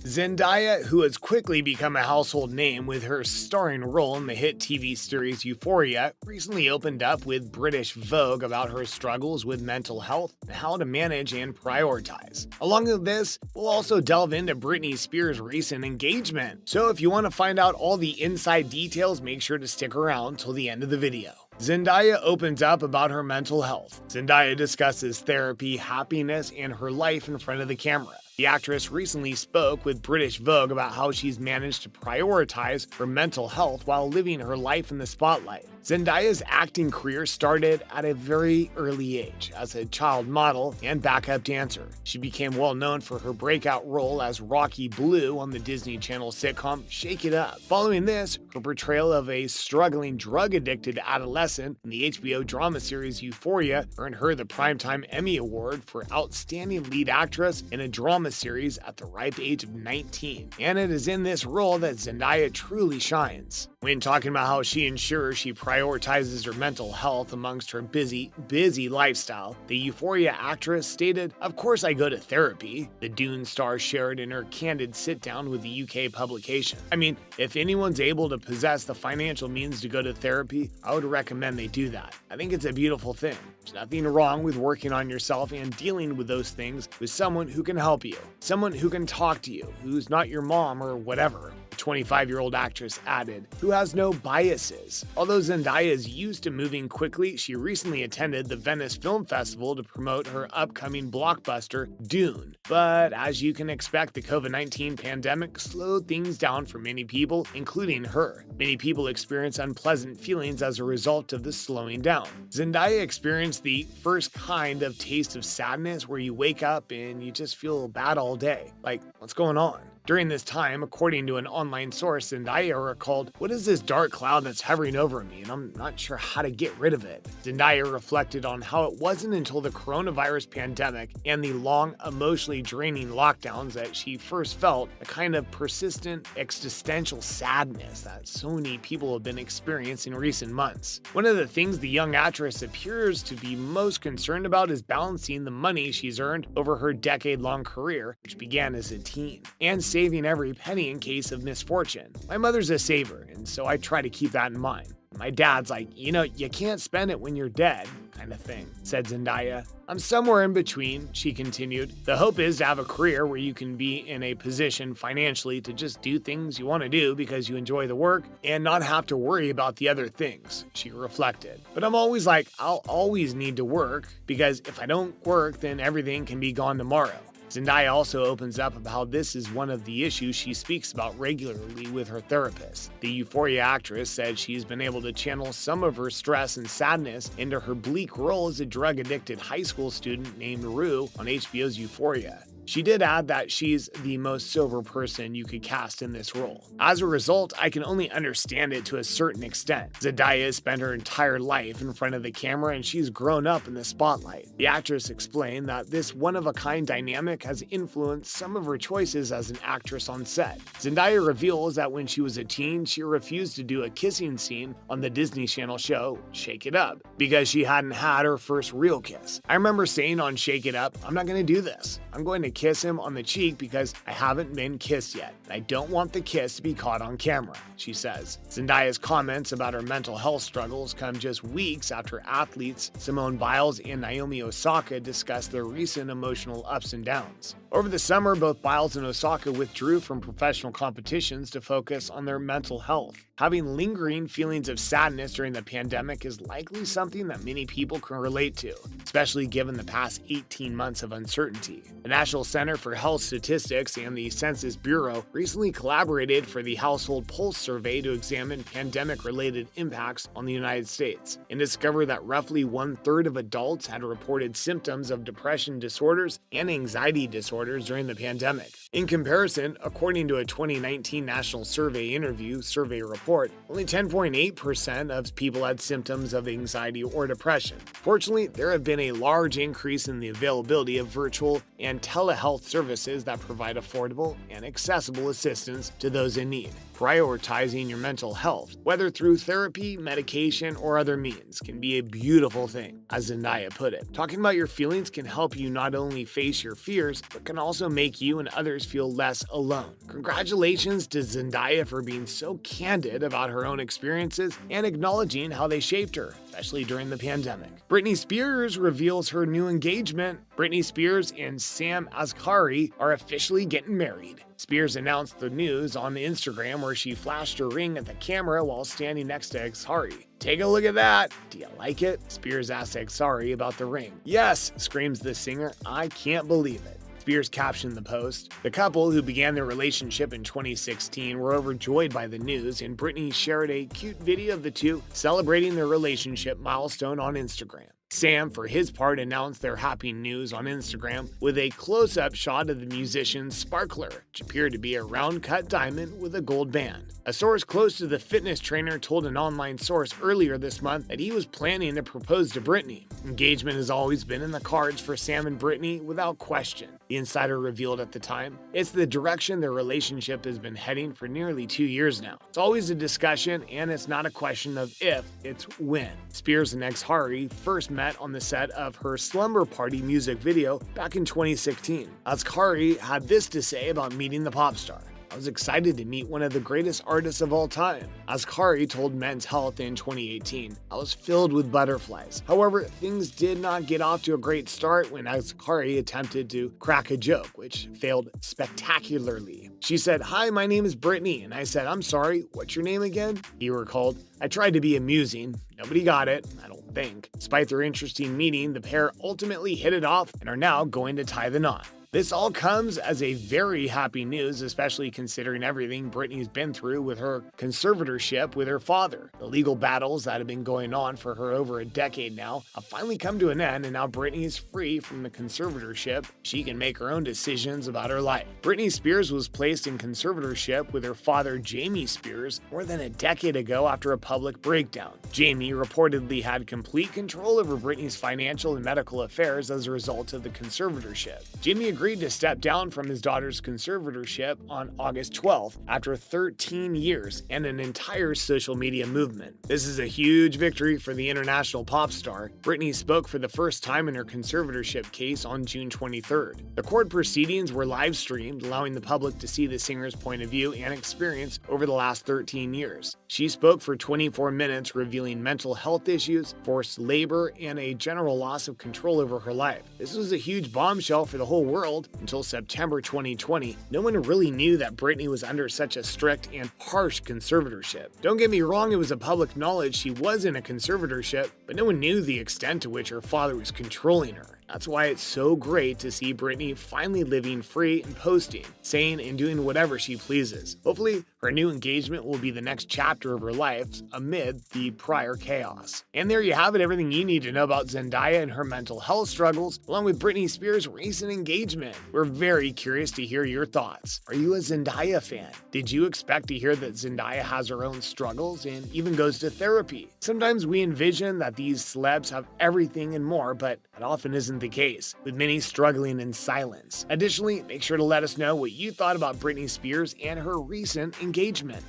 Zendaya, who has quickly become a household name with her starring role in the hit TV series Euphoria, recently opened up with British Vogue about her struggles with mental health and how to manage and prioritize. Along with this, we'll also delve into Britney Spears' recent engagement. So if you want to find out all the inside details, make sure to stick around till the end of the video. Zendaya opens up about her mental health. Zendaya discusses therapy, happiness, and her life in front of the camera. The actress recently spoke with British Vogue about how she's managed to prioritize her mental health while living her life in the spotlight. Zendaya's acting career started at a very early age as a child model and backup dancer. She became well known for her breakout role as Rocky Blue on the Disney Channel sitcom Shake It Up. Following this, her portrayal of a struggling drug-addicted adolescent in the HBO drama series Euphoria earned her the Primetime Emmy Award for Outstanding Lead Actress in a Drama series at the ripe age of 19. And it is in this role that Zendaya truly shines. When talking about how she ensures she prioritizes her mental health amongst her busy lifestyle, the Euphoria actress stated, "Of course I go to therapy," the Dune star shared in her candid sit-down with the UK publication. I mean, if anyone's able to possess the financial means to go to therapy, I would recommend they do that. I think it's a beautiful thing. There's nothing wrong with working on yourself and dealing with those things with someone who can help you, someone who can talk to you, who's not your mom or whatever. The 25-year-old actress added, who has no biases. Although Zendaya is used to moving quickly, she recently attended the Venice Film Festival to promote her upcoming blockbuster, Dune. But as you can expect, the COVID-19 pandemic slowed things down for many people, including her. Many people experience unpleasant feelings as a result of the slowing down. Zendaya experienced the first kind of taste of sadness where you wake up and you just feel bad all day. Like, what's going on? During this time, according to an online source, Zendaya recalled, "What is this dark cloud that's hovering over me, and I'm not sure how to get rid of it?" Zendaya reflected on how it wasn't until the coronavirus pandemic and the long, emotionally draining lockdowns that she first felt a kind of persistent existential sadness that so many people have been experiencing in recent months. One of the things the young actress appears to be most concerned about is balancing the money she's earned over her decade-long career, which began as a teen, and saving every penny in case of misfortune. "My mother's a saver, and so I try to keep that in mind. My dad's like, you can't spend it when you're dead, kind of thing," said Zendaya. "I'm somewhere in between," she continued. "The hope is to have a career where you can be in a position financially to just do things you want to do because you enjoy the work and not have to worry about the other things," she reflected. "But I'm always like, I'll always need to work because if I don't work, then everything can be gone tomorrow." Zendaya also opens up about how this is one of the issues she speaks about regularly with her therapist. The Euphoria actress said she's been able to channel some of her stress and sadness into her bleak role as a drug-addicted high school student named Rue on HBO's Euphoria. She did add that she's the most sober person you could cast in this role. "As a result, I can only understand it to a certain extent. Zendaya has spent her entire life in front of the camera and she's grown up in the spotlight." The actress explained that this one-of-a-kind dynamic has influenced some of her choices as an actress on set. Zendaya reveals that when she was a teen, she refused to do a kissing scene on the Disney Channel show Shake It Up because she hadn't had her first real kiss. "I remember saying on Shake It Up, I'm not going to do this. I'm going to kiss him on the cheek because I haven't been kissed yet. I don't want the kiss to be caught on camera," she says. Zendaya's comments about her mental health struggles come just weeks after athletes Simone Biles and Naomi Osaka discussed their recent emotional ups and downs. Over the summer, both Biles and Osaka withdrew from professional competitions to focus on their mental health. Having lingering feelings of sadness during the pandemic is likely something that many people can relate to, especially given the past 18 months of uncertainty. The National Center for Health Statistics and the Census Bureau recently collaborated for the Household Pulse Survey to examine pandemic-related impacts on the United States and discovered that roughly 1/3 of adults had reported symptoms of depression disorders and anxiety disorders during the pandemic. In comparison, according to a 2019 National Survey survey report, only 10.8% of people had symptoms of anxiety or depression. Fortunately, there have been a large increase in the availability of virtual and telehealth services that provide affordable and accessible assistance to those in need. Prioritizing your mental health, whether through therapy, medication, or other means, can be a beautiful thing, as Zendaya put it. Talking about your feelings can help you not only face your fears, but can also make you and others others feel less alone. Congratulations to Zendaya for being so candid about her own experiences and acknowledging how they shaped her, especially during the pandemic. Britney Spears reveals her new engagement. Britney Spears and Sam Asghari are officially getting married. Spears announced the news on Instagram, where she flashed her ring at the camera while standing next to Asghari. "Take a look at that. Do you like it?" Spears asked Asghari about the ring. "Yes," screams the singer. "I can't believe it." Spears captioned the post. The couple, who began their relationship in 2016, were overjoyed by the news, and Britney shared a cute video of the two celebrating their relationship milestone on Instagram. Sam, for his part, announced their happy news on Instagram with a close-up shot of the musician's sparkler, which appeared to be a round-cut diamond with a gold band. A source close to the fitness trainer told an online source earlier this month that he was planning to propose to Britney. Engagement has always been in the cards for Sam and Britney without question, the insider revealed at the time. It's the direction their relationship has been heading for nearly 2 years now. It's always a discussion, and it's not a question of if, it's when. Spears and Asghari first met on the set of her Slumber Party music video back in 2016. Asghari had this to say about meeting the pop star. "I was excited to meet one of the greatest artists of all time." Asghari told Men's Health in 2018, "I was filled with butterflies. However, things did not get off to a great start when Asghari attempted to crack a joke, which failed spectacularly. She said, 'Hi, my name is Brittany,' and I said, 'I'm sorry, what's your name again?' He recalled. I tried to be amusing. Nobody got it, I don't think." Despite their interesting meeting, the pair ultimately hit it off and are now going to tie the knot. This all comes as a very happy news, especially considering everything Britney's been through with her conservatorship with her father. The legal battles that have been going on for her over a decade now have finally come to an end, and now Britney is free from the conservatorship. She can make her own decisions about her life. Britney Spears was placed in conservatorship with her father, Jamie Spears, more than a decade ago after a public breakdown. Jamie reportedly had complete control over Britney's financial and medical affairs as a result of the conservatorship. Jamie agreed to step down from his daughter's conservatorship on August 12th after 13 years and an entire social media movement. This is a huge victory for the international pop star. Britney spoke for the first time in her conservatorship case on June 23rd. The court proceedings were live streamed, allowing the public to see the singer's point of view and experience over the last 13 years. She spoke for 24 minutes, revealing mental health issues, forced labor, and a general loss of control over her life. This was a huge bombshell for the whole world. Until September 2020, no one really knew that Britney was under such a strict and harsh conservatorship. Don't get me wrong, it was a public knowledge she was in a conservatorship, but no one knew the extent to which her father was controlling her. That's why it's so great to see Britney finally living free and posting, saying and doing whatever she pleases. Hopefully, her new engagement will be the next chapter of her life amid the prior chaos. And there you have it, everything you need to know about Zendaya and her mental health struggles, along with Britney Spears' recent engagement. We're very curious to hear your thoughts. Are you a Zendaya fan? Did you expect to hear that Zendaya has her own struggles and even goes to therapy? Sometimes we envision that these celebs have everything and more, but that often isn't the case, with many struggling in silence. Additionally, make sure to let us know what you thought about Britney Spears and her recent engagement.